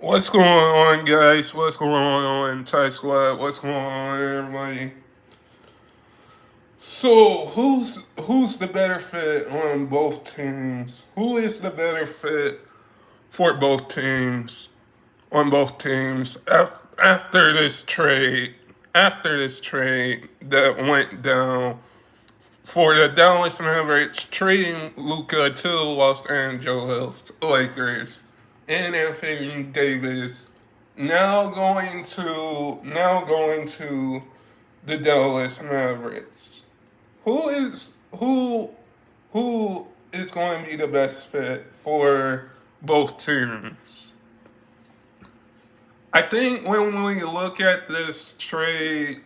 What's going on, guys? What's going on, Thai Squad? What's going on, everybody? So, who's the better fit on both teams? Who is the better fit for both teams on both teams after this trade? After this trade that went down for the Dallas Mavericks trading Luka to Los Angeles Lakers and Anthony Davis now going to the Dallas Mavericks. Who is who who is going to be the best fit for both teams? I think when we look at this trade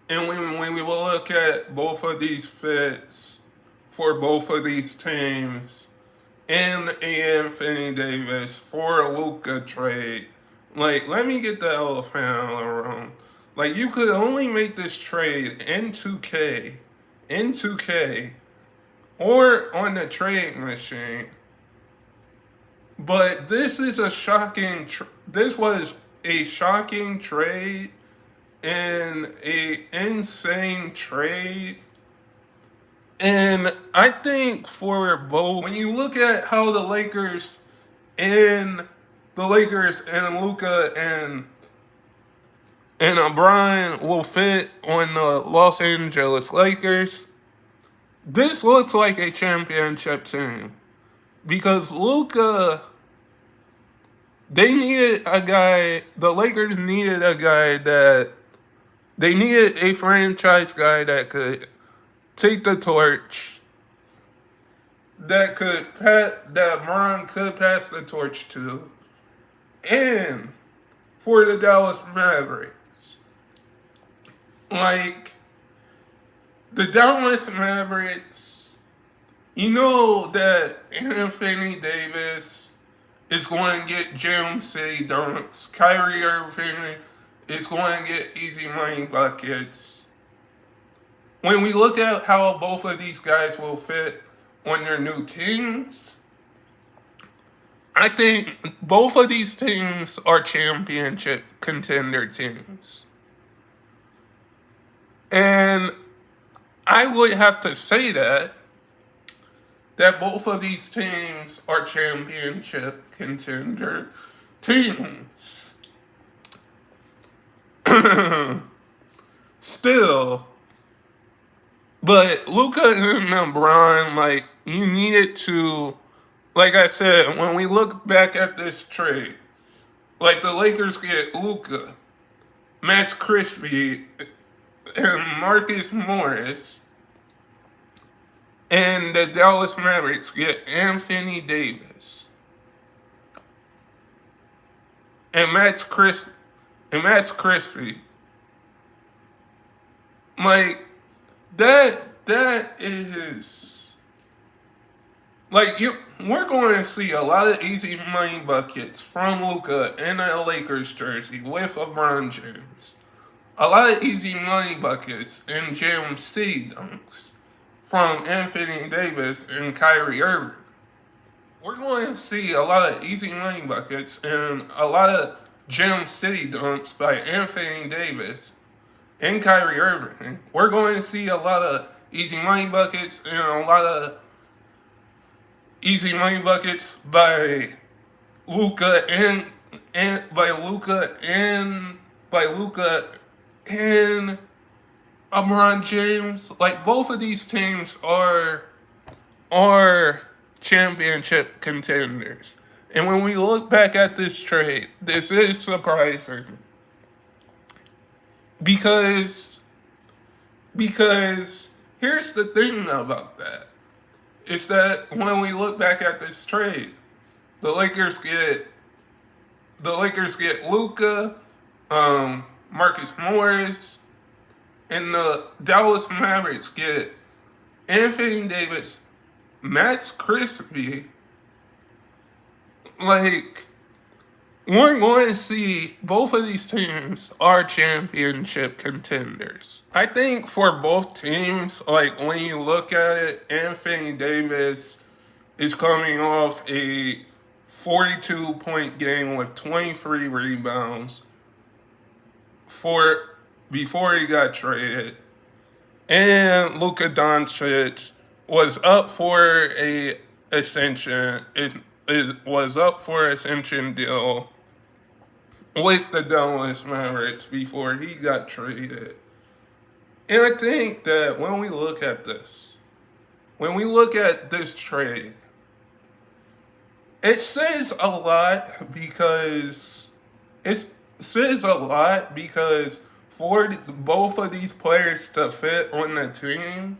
and when we look at both of these fits for both of these teams and Anthony Davis for a Luka trade, like, let me get the elephant out of the room. Like, you could only make this trade in 2K, or on the trade machine. But this was a shocking trade and a insane trade. And I think for both, when you look at how the Lakers and Luka and Brian will fit on the Los Angeles Lakers, this looks like a championship team because Luka. The Lakers needed a guy they needed a franchise guy that could take the torch, that Bron could pass the torch to, and for the Dallas Mavericks. Like, the Dallas Mavericks, you know that Anthony Davis is going to get Jam City dunks. Kyrie Irving is going to get easy money buckets. When we look at how both of these guys will fit on their new teams, I think both of these teams are championship contender teams. And I would have to say that both of these teams are championship contender teams. Still, but Luka and LeBron, like, you needed to, like I said, when we look back at this trade, like, the Lakers get Luka, Max Crispy, and Marcus Morris, and the Dallas Mavericks get Anthony Davis and Max Crispy. Like, that is, like, we're going to see a lot of easy money buckets from Luka in a Lakers jersey with LeBron James. A lot of easy money buckets and Jam City dunks from Anthony Davis and Kyrie Irving. We're going to see a lot of easy money buckets and a lot of Jam City dunks by Anthony Davis and Kyrie Irving. We're going to see a lot of easy money buckets and a lot of easy money buckets by Luka and LeBron James. Like, both of these teams are championship contenders. And when we look back at this trade, this is surprising. Because here's the thing about that. Is that when we look back at this trade, the Lakers get Luka, Marcus Morris, and the Dallas Mavericks get Anthony Davis, Max Crispy. Like, we're going to see both of these teams are championship contenders. I think for both teams, like, when you look at it, Anthony Davis is coming off a 42-point game with 23 rebounds for before he got traded. And Luka Doncic was up for a ascension. It was up for ascension deal with the Dallas Mavericks before he got traded. And I think that when we look at this trade, it says a lot because it says a lot because for both of these players to fit on the team,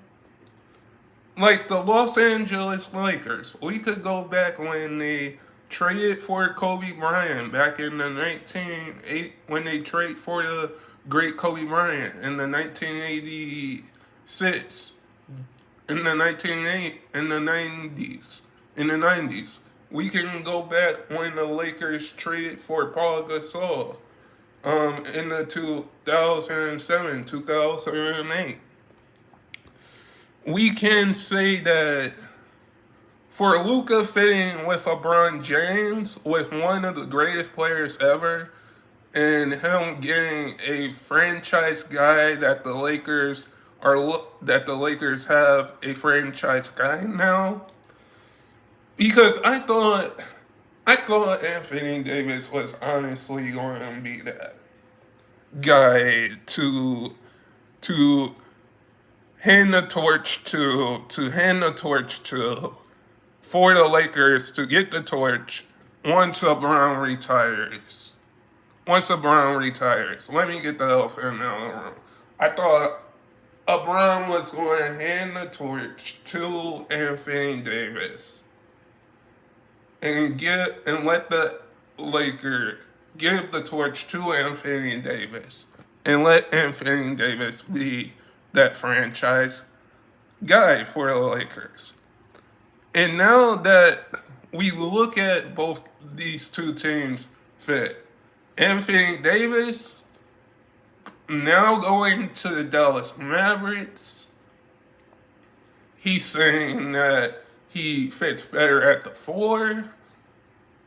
like the Los Angeles Lakers, we could go back when they traded for Kobe Bryant back in the 1980 when they traded for the great Kobe Bryant in the 1986 in the 1980 in the 90s. We can go back when the Lakers traded for Paul Gasol in the 2007 2008. We can say that for Luka fitting with LeBron James, with one of the greatest players ever, and him getting a franchise guy that the Lakers have a franchise guy now, because I thought Anthony Davis was honestly going to be that guy to hand the torch to for the Lakers to get the torch once LeBron retires. Once LeBron retires, let me get the elephant out of the room. I thought LeBron was going to hand the torch to Anthony Davis and let the Lakers give the torch to Anthony Davis and let Anthony Davis be that franchise guy for the Lakers. And now that we look at both these two teams fit, Anthony Davis now going to the Dallas Mavericks, he's saying that he fits better at the four.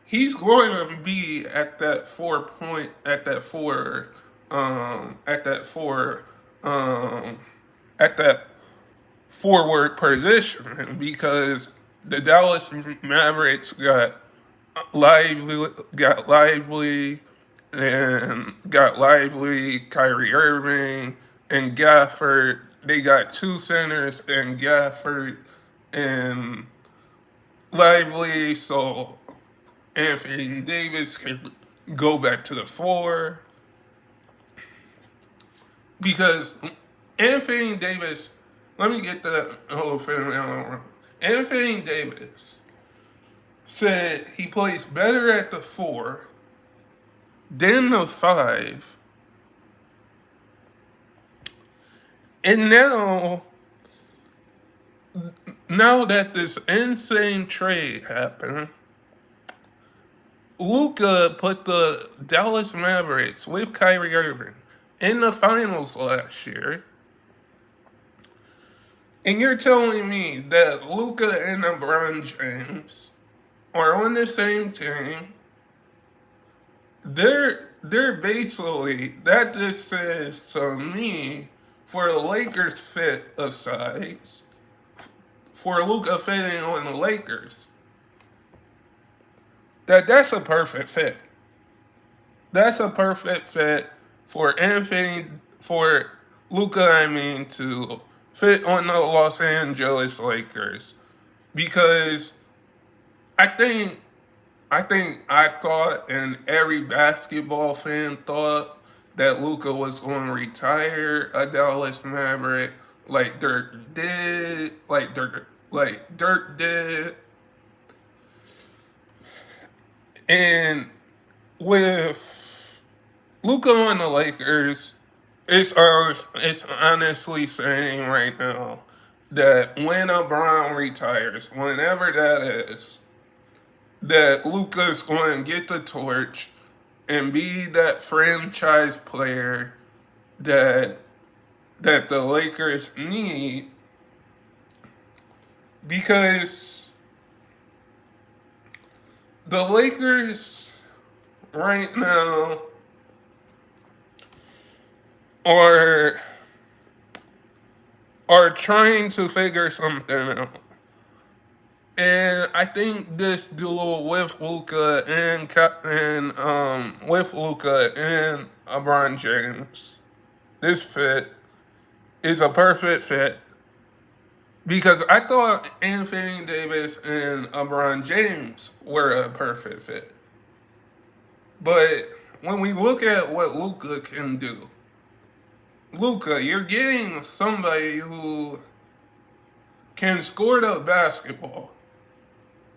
He's going to be at that forward position because the Dallas Mavericks got lively Kyrie Irving and Gafford. They got two centers and Gafford and Lively, so Anthony Davis can go back to the four because Anthony Davis. Let me get the whole thing around. Anthony Davis said he plays better at the four than the five, and now that this insane trade happened, Luka put the Dallas Mavericks with Kyrie Irving in the finals last year. And you're telling me that Luka and LeBron James are on the same team? They're basically, that just says to me, for the Lakers fit aside, for Luka fitting on the Lakers, that's a perfect fit. That's a perfect fit for Luka, to fit on the Los Angeles Lakers. Because I thought, and every basketball fan thought, that Luka was going to retire a Dallas Maverick like Dirk did. And with Luka on the Lakers, it's honestly saying right now that when LeBron retires, whenever that is, that Luka's going to get the torch and be that franchise player that the Lakers need, because the Lakers right now are are trying to figure something out. And I think this duo with Luka with Luka and LeBron James, this fit is a perfect fit because I thought Anthony Davis and LeBron James were a perfect fit. But when we look at what Luka can do, Luka, you're getting somebody who can score the basketball,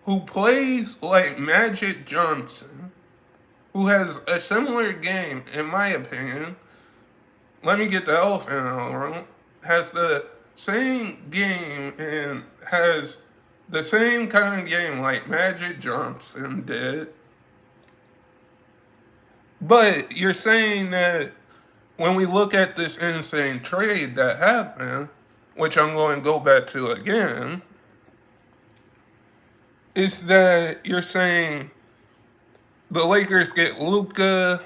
who plays like Magic Johnson, who has a similar game, in my opinion. Let me get the elephant out of the room. Has the same game and has the same kind of game like Magic Johnson did. But you're saying that when we look at this insane trade that happened, which I'm going to go back to again, is that you're saying the Lakers get Luka,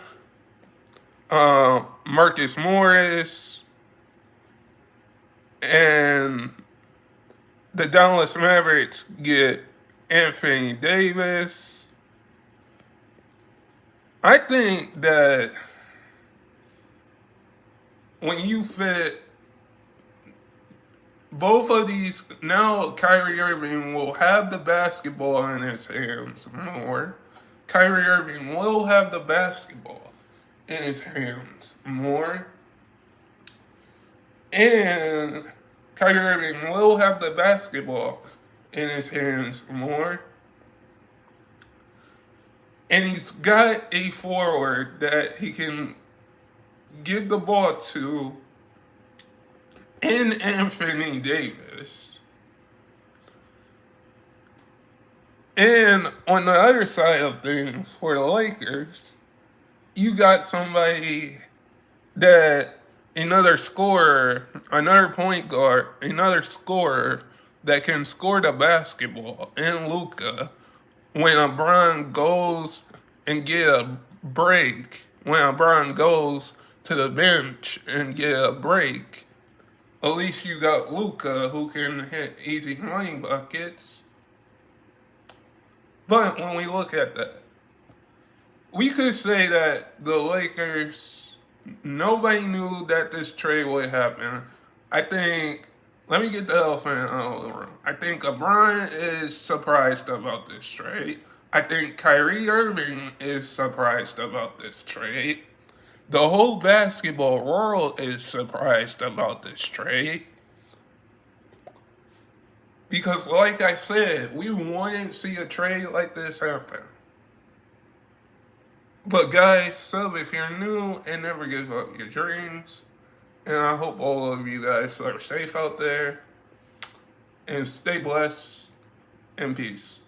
Marcus Morris, and the Dallas Mavericks get Anthony Davis. I think that when you fit both of these, now Kyrie Irving will have the basketball in his hands more. Kyrie Irving will have the basketball in his hands more. And Kyrie Irving will have the basketball in his hands more. And he's got a forward that he can give the ball to in Anthony Davis. And on the other side of things, for the Lakers, you got somebody that another scorer, another point guard, another scorer that can score the basketball in Luka when LeBron goes and get a break, when LeBron goes to the bench and get a break, at least you got Luka who can hit easy money buckets. But when we look at that, we could say that the Lakers, nobody knew that this trade would happen. I think, let me get the elephant out of the room. I think LeBron is surprised about this trade. I think Kyrie Irving is surprised about this trade. The whole basketball world is surprised about this trade. Because, like I said, we wouldn't see a trade like this happen. But, guys, sub if you're new and never give up your dreams. And I hope all of you guys are safe out there. And stay blessed and peace.